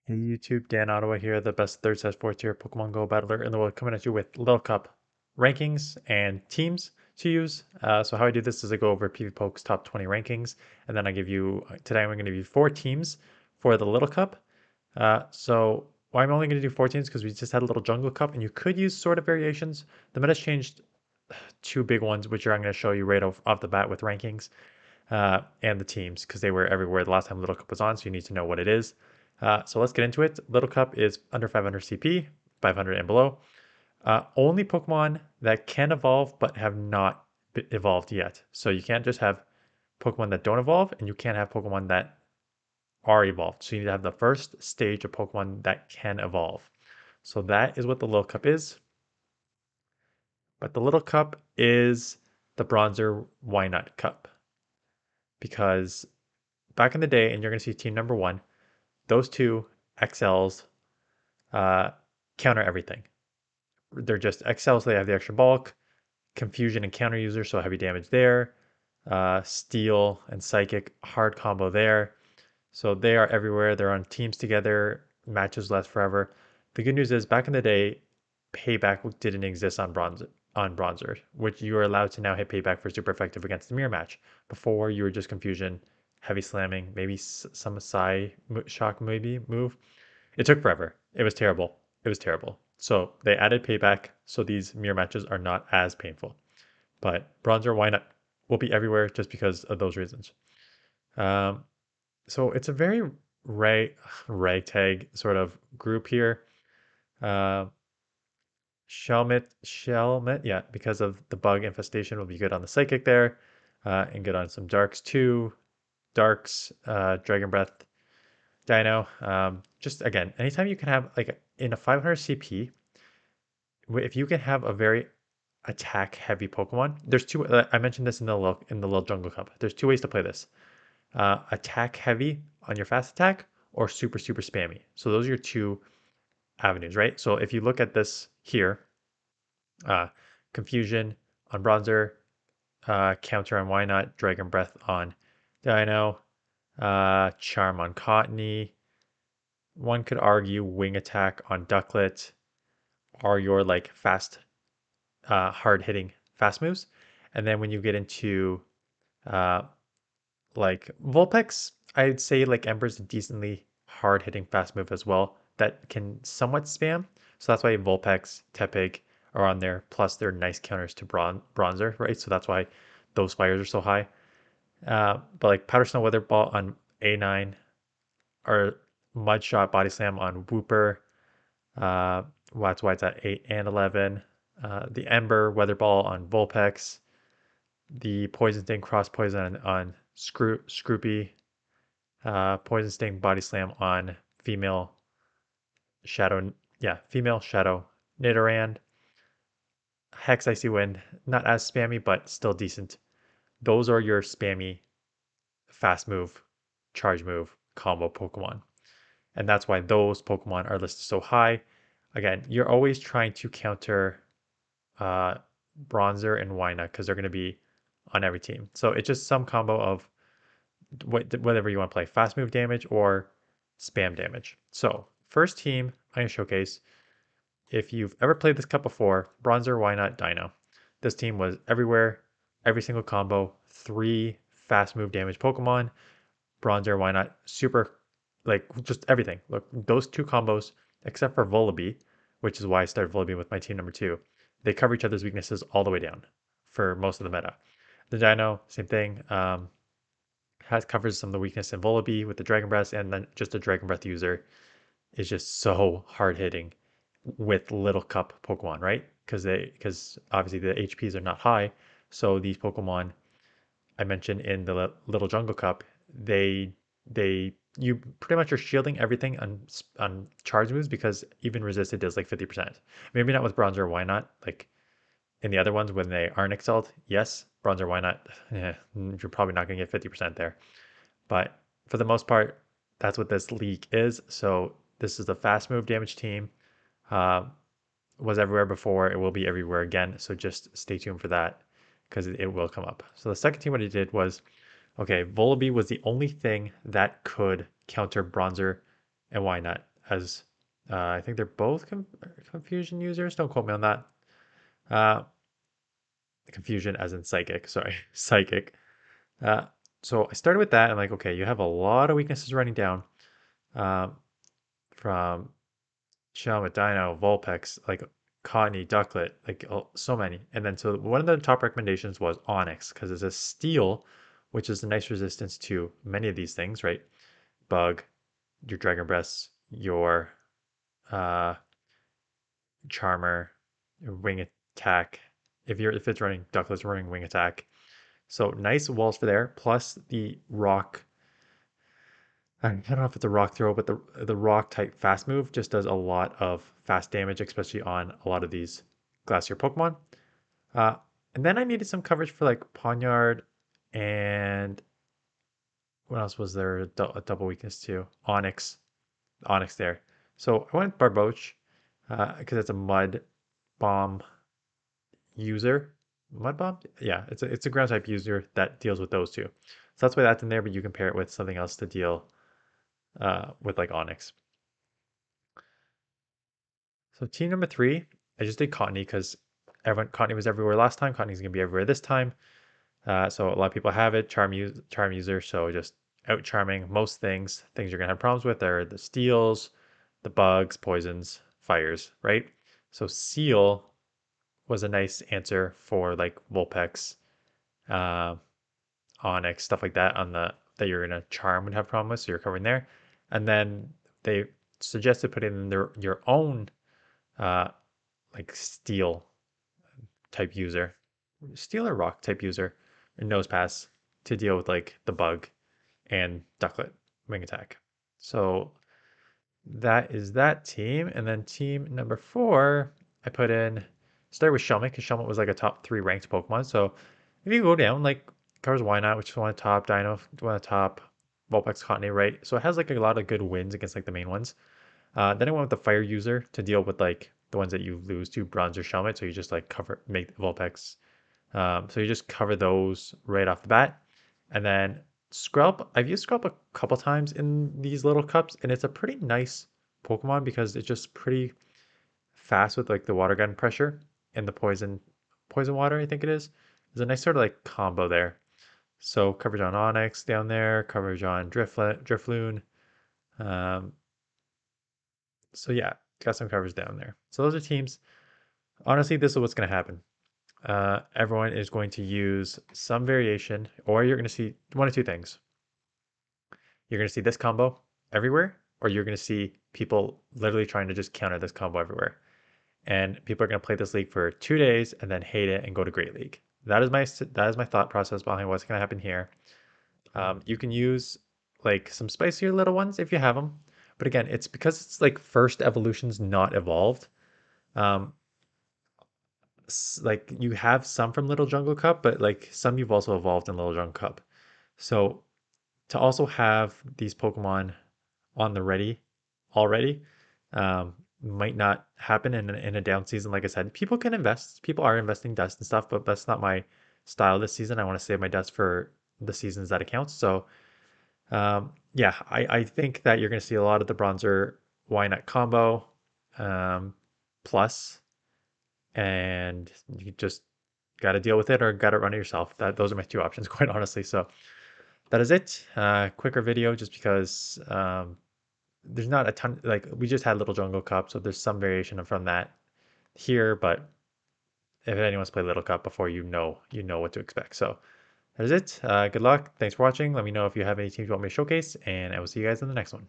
Hey YouTube, Dan Ottawa here, the best third slash fourth tier Pokemon Go battler in the world, coming at you with Little Cup rankings and teams to use. So how I do this is I go over PVPoke's top 20 rankings, and then I give you, today I'm going to give you 4 teams for the Little Cup. So why I'm only going to do 4 teams because we just had a little Jungle Cup, and you could use sort of variations. The meta's changed 2 big ones, which I'm going to show you right off the bat with rankings and the teams because they were everywhere the last time Little Cup was on, so you need to know what it is. So let's get into it. Little Cup is under 500 CP, 500 and below. Only Pokemon that can evolve but have not evolved yet. So you can't just have Pokemon that don't evolve, and you can't have Pokemon that are evolved. So you need to have the first stage of Pokemon that can evolve. So that is what the Little Cup is. But the Little Cup is the Bronzer Wynut Cup. Because back in the day, and you're going to see team number 1, those two XLs uh, counter everything. They're just XLs, they have the extra bulk, confusion and counter user, so heavy damage there. Steel and psychic, hard combo there. So they are everywhere. They're on teams together. Matches last forever. The good news is, back in the day, payback didn't exist on Bronzer, which you are allowed to now hit payback for super effective against the mirror match. Before, you were just confusion, heavy slamming, maybe some Psy shock maybe move. It took forever. It was terrible. It was terrible. So they added payback, so these mirror matches are not as painful. But Bronzer, why not? Will be everywhere just because of those reasons. Um, so it's a very ragtag sort of group here. Uh, Shelmet, yeah, because of the bug infestation will be good on the Psychic there, and good on some Darks too. Darks, Dragon Breath, Dino. Just again, anytime you can have like in a 500 CP, if you can have a very attack heavy Pokemon, there's two. I mentioned this in the little Jungle Cup. There's 2 ways to play this: attack heavy on your fast attack, or super spammy. So those are your 2 avenues, right? So if you look at this here, uh, confusion on Bronzer, counter on Why Not, Dragon Breath on Dino, Charm on Cottony. One could argue Wing Attack on Ducklet are your like fast, hard hitting fast moves. And then when you get into uh, like Vulpix, I'd say like Ember's a decently hard hitting fast move as well that can somewhat spam. So that's why Vulpix, Tepig are on there. Plus, they're nice counters to Bronzer, right? So that's why those fires are so high. But like Powder Snow Weather Ball on A9 or Mud Shot Body Slam on Wooper. That's why it's at 8 and 11. The Ember Weather Ball on Vulpix. The Poison Sting Cross Poison on Scroopy. Poison Sting Body Slam on female female Shadow Nidoran. Hex Icy Wind, not as spammy, but still decent. Those are your spammy fast move, charge move combo Pokemon. And that's why those Pokemon are listed so high. Again, you're always trying to counter uh, Bronzer and Wyna because they're going to be on every team. So it's just some combo of whatever you want to play, fast move damage or spam damage. So first team I'm going to showcase, if you've ever played this cup before, Bronzer, Why Not, Dino. This team was everywhere, every single combo, 3 fast move damage Pokemon. Bronzer, Why Not, super, like just everything. Look, those 2 combos, except for Volibee, which is why I started Volibee with my team number 2, they cover each other's weaknesses all the way down for most of the meta. The Dino, same thing. Covers some of the weakness in Volibee with the Dragon Breath, and then just a Dragon Breath user is just so hard hitting with Little Cup Pokemon, right? Because obviously the HPs are not high, so these Pokemon I mentioned in the Little Jungle Cup, they you pretty much are shielding everything on charge moves because even resisted does like 50%. Maybe not with Bronzer, why not? Like in the other ones when they aren't excelled, yes, Bronzer, why not? You're probably not going to get 50% there. But for the most part, that's what this league is. So this is the fast move damage team. Uh, was everywhere before. It will be everywhere again. So just stay tuned for that because it will come up. So the second team, what I did was, okay, Volibee was the only thing that could counter Bronzer and Why Not. as I think they're both confusion users. Don't quote me on that. Uh, confusion as in psychic. Sorry, psychic. Uh, so I started with that. I'm like, okay, you have a lot of weaknesses running down um, from Shelmet, Dino, Vulpix, like Cottony, Ducklet, like so many. And then so one of the top recommendations was Onyx because it's a steel, which is a nice resistance to many of these things, right? Bug, your Dragon Breaths, your uh, Charmer, Wing Attack. If it's running Ducklet's running Wing Attack. So nice walls for there. Plus the rock. I don't know if it's a rock throw, but the rock type fast move just does a lot of fast damage, especially on a lot of these Glacier Pokemon. Uh, and then I needed some coverage for like Ponyard and what else was there? A double weakness to Onyx there. So I went Barboach because it's a mud bomb user. Mud bomb? Yeah, it's a ground type user that deals with those two. So that's why that's in there, but you can pair it with something else to deal with like Onyx. So team number three, I just did Cottony because everyone Cottony was everywhere last time. Cottony's gonna be everywhere this time. So a lot of people have it, charm user. So just out charming most things you're gonna have problems with are the steals, the bugs, poisons, fires, right? So seal was a nice answer for like Vulpix, uh, Onyx, stuff like that on the that you're gonna charm would have problem with, so you're covering there. And then they suggested putting in your own uh, like steel type user, steel or rock type user, or nose pass to deal with like the bug and ducklet wing attack. So that is that team. And then team number four, I put in start with Shelmet because Shelmet was like a top 3 ranked Pokemon. So if you go down, like covers Why Not, which is one of the top, Dino, one of the top, Vulpix Cottony, right? So it has like a lot of good wins against like the main ones. Then I went with the fire user to deal with like the ones that you lose to bronze or Shelmet. So you just like make Vulpix. So you just cover those right off the bat. And then Scrub, I've used Scrub a couple times in these little cups, and it's a pretty nice Pokemon because it's just pretty fast with like the water gun pressure and the poison water, I think it is. There's a nice sort of like combo there. So coverage on Onyx down there, coverage on Drifloon. Um, so yeah, got some coverage down there. So those are teams. Honestly, this is what's going to happen. Everyone is going to use some variation, or you're going to see one of two things. You're going to see this combo everywhere, or you're going to see people literally trying to just counter this combo everywhere. And people are going to play this league for 2 days and then hate it and go to Great League. That is my thought process behind what's going to happen here. You can use like some spicier little ones if you have them, but again, it's because it's like first evolutions not evolved. Um, like you have some from Little Jungle Cup, but like some you've also evolved in Little Jungle Cup. So to also have these Pokemon on the ready already might not happen in a down season. Like I said, people can invest. People are investing dust and stuff, but that's not my style this season. I want to save my dust for the seasons that it counts. So yeah, I think that you're going to see a lot of the bronzer why not combo um, plus, and you just got to deal with it or got to run it yourself. Those are my two options, quite honestly. So that is it. Quicker video just because there's not a ton. Like we just had Little Jungle Cup, so there's some variation from that here. But if anyone's played Little Cup before, you know what to expect. So that is it. Good luck. Thanks for watching. Let me know if you have any teams you want me to showcase, and I will see you guys in the next one.